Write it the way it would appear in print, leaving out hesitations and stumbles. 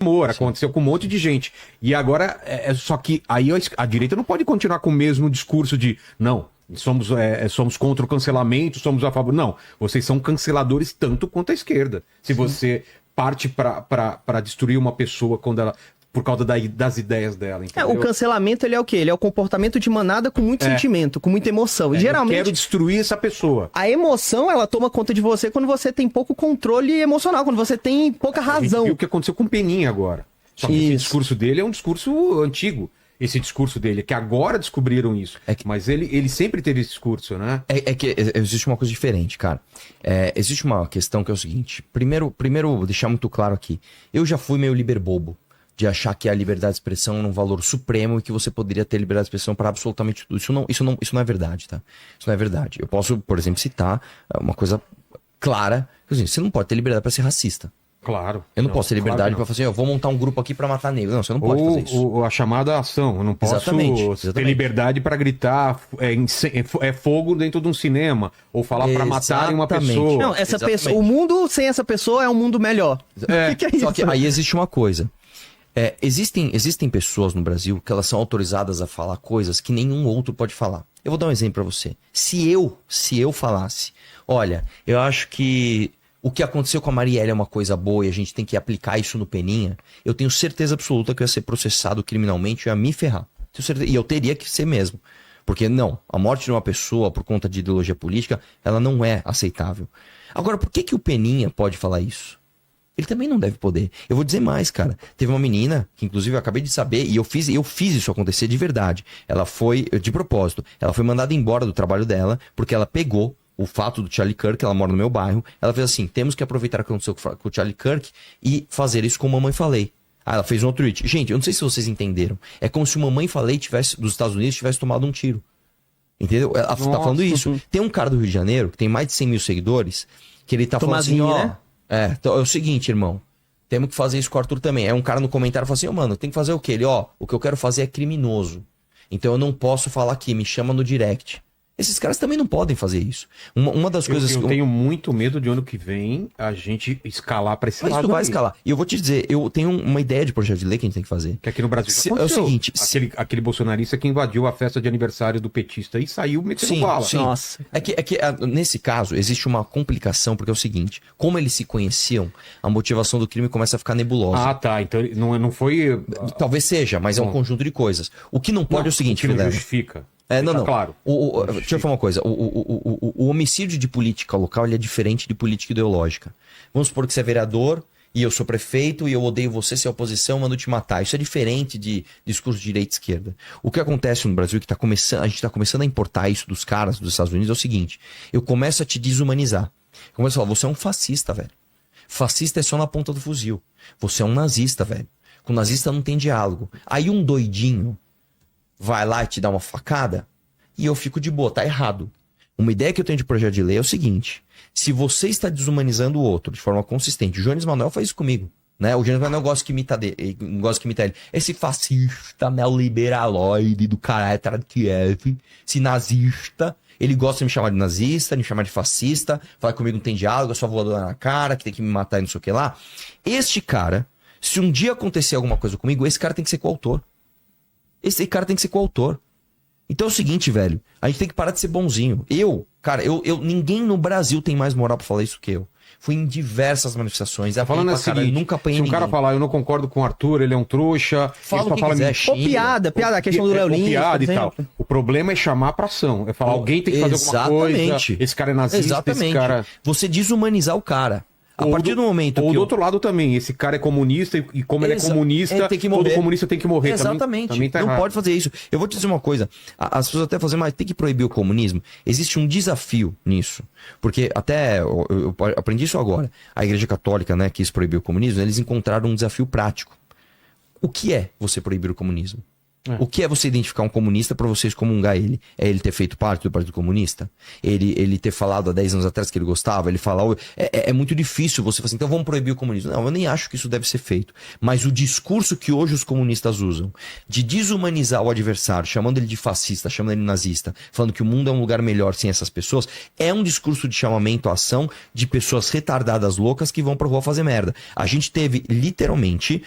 Amor, aconteceu com um monte de gente. E agora, só que aí a direita não pode continuar com o mesmo discurso de não, somos contra o cancelamento, somos a favor. Não, vocês são canceladores tanto quanto a esquerda. Se você parte para destruir uma pessoa quando ela... por causa das ideias dela, entendeu? O cancelamento, ele é o quê? Ele é o comportamento de manada com muito sentimento, com muita emoção. E geralmente... Eu quero destruir essa pessoa. A emoção, ela toma conta de você quando você tem pouco controle emocional, quando você tem pouca razão. A gente viu o que aconteceu com o Peninha agora. Só que esse discurso dele é um discurso antigo. Esse discurso dele, que agora descobriram isso. Mas ele sempre teve esse discurso, né? É que existe uma coisa diferente, cara. Existe uma questão que é o seguinte. Primeiro, deixar muito claro aqui. Eu já fui meio liberbobo de achar que a liberdade de expressão é um valor supremo e que você poderia ter liberdade de expressão para absolutamente tudo. Isso não é verdade, tá? Isso não é verdade. Eu posso, por exemplo, citar uma coisa clara. Assim, você não pode ter liberdade para ser racista. Claro. Eu não posso ter liberdade para falar assim, eu vou montar um grupo aqui para matar negro. Não, você não pode fazer isso. A chamada ação. Eu não posso ter liberdade para gritar fogo dentro de um cinema. Ou falar para matarem uma pessoa. Não, essa pessoa, o mundo sem essa pessoa é um mundo melhor. O que é isso? Só que aí existe uma coisa. Existem pessoas no Brasil que elas são autorizadas a falar coisas que nenhum outro pode falar. Eu vou dar um exemplo para você. Se eu falasse, olha, eu acho que o que aconteceu com a Marielle é uma coisa boa e a gente tem que aplicar isso no Peninha, eu tenho certeza absoluta que eu ia ser processado criminalmente e ia me ferrar. E eu teria que ser mesmo. Porque não, a morte de uma pessoa por conta de ideologia política, ela não é aceitável. Agora, por que o Peninha pode falar isso? Ele também não deve poder. Eu vou dizer mais, cara. Teve uma menina, que inclusive eu acabei de saber, e eu fiz isso acontecer de verdade. Ela foi, de propósito, ela foi mandada embora do trabalho dela, porque ela pegou o fato do Charlie Kirk, ela mora no meu bairro, ela fez assim, temos que aproveitar o que aconteceu com o Charlie Kirk e fazer isso como Mamãe Falei. Aí ela fez um outro tweet. Gente, eu não sei se vocês entenderam. É como se o Mamãe Falei dos Estados Unidos tivesse tomado um tiro. Entendeu? Ela tá falando isso. Tem um cara do Rio de Janeiro, que tem mais de 100 mil seguidores, que ele tá falando assim, ó... né? Então é o seguinte, irmão. Temos que fazer isso com o Arthur também. É um cara no comentário fala assim, mano, tem que fazer o quê? Ele, o que eu quero fazer é criminoso. Então eu não posso falar aqui, me chama no direct. Esses caras também não podem fazer isso. Uma das coisas que eu tenho muito medo de ano que vem a gente escalar para esse lado. Mas tu vai escalar. E eu vou te dizer, eu tenho uma ideia de projeto de lei que a gente tem que fazer. Que aqui no Brasil é o seguinte... Aquele bolsonarista que invadiu a festa de aniversário do petista e saiu metendo bala. Sim. Nossa. Nesse caso, existe uma complicação, porque é o seguinte, como eles se conheciam, a motivação do crime começa a ficar nebulosa. Ah, tá. Então não foi... Talvez seja, mas é um conjunto de coisas. O que não pode é o seguinte, Vilela. Não justifica. Não. Claro. Deixa eu falar uma coisa. O homicídio de política local ele é diferente de política ideológica. Vamos supor que você é vereador e eu sou prefeito e eu odeio você, se é oposição, mando te matar. Isso é diferente de discurso de direita e esquerda. O que acontece no Brasil, que a gente está começando a importar isso dos caras dos Estados Unidos, é o seguinte. Eu começo a te desumanizar. Eu começo a falar, você é um fascista, velho. Fascista é só na ponta do fuzil. Você é um nazista, velho. Com nazista não tem diálogo. Aí um doidinho vai lá e te dá uma facada, e eu fico de boa, tá errado. Uma ideia que eu tenho de projeto de lei é o seguinte, se você está desumanizando o outro de forma consistente, o Jones Manuel faz isso comigo, né? O Jones Manuel gosta que imita ele. Esse fascista neoliberaloide do caralho de Kiev, esse nazista, ele gosta de me chamar de nazista, de me chamar de fascista, fala comigo não tem diálogo, é só voadora na cara, que tem que me matar e não sei o que lá. Este cara, se um dia acontecer alguma coisa comigo, esse cara tem que ser coautor. Esse cara tem que ser coautor. Então é o seguinte, velho. A gente tem que parar de ser bonzinho. Ninguém no Brasil tem mais moral pra falar isso que eu. Fui em diversas manifestações. Falando assim, nunca apanhei se um ninguém. Cara falar, eu não concordo com o Arthur, ele é um trouxa. Fala o que quiser, piada, a questão do Léo Lins. Piada e tal. O problema é chamar pra ação. É falar, alguém tem que fazer alguma coisa. Esse cara é nazista, esse cara... Você desumanizar o cara. A partir do momento ou do outro lado também, esse cara é comunista e como ele é comunista, todo comunista tem que morrer. Exatamente, também tá não errado. Pode fazer isso. Eu vou te dizer uma coisa, as pessoas até fazem, mas tem que proibir o comunismo. Existe um desafio nisso, porque até, eu aprendi isso agora, a Igreja Católica, né, quis proibir o comunismo, eles encontraram um desafio prático. O que é você proibir o comunismo? O que é você identificar um comunista para você excomungar ele? É ele ter feito parte do Partido Comunista? Ele ter falado há 10 anos atrás que ele gostava? Ele falar... É muito difícil você falar assim, então vamos proibir o comunismo. Não, eu nem acho que isso deve ser feito. Mas o discurso que hoje os comunistas usam, de desumanizar o adversário, chamando ele de fascista, chamando ele de nazista, falando que o mundo é um lugar melhor sem essas pessoas, é um discurso de chamamento à ação de pessoas retardadas loucas que vão pra rua fazer merda. A gente teve, literalmente...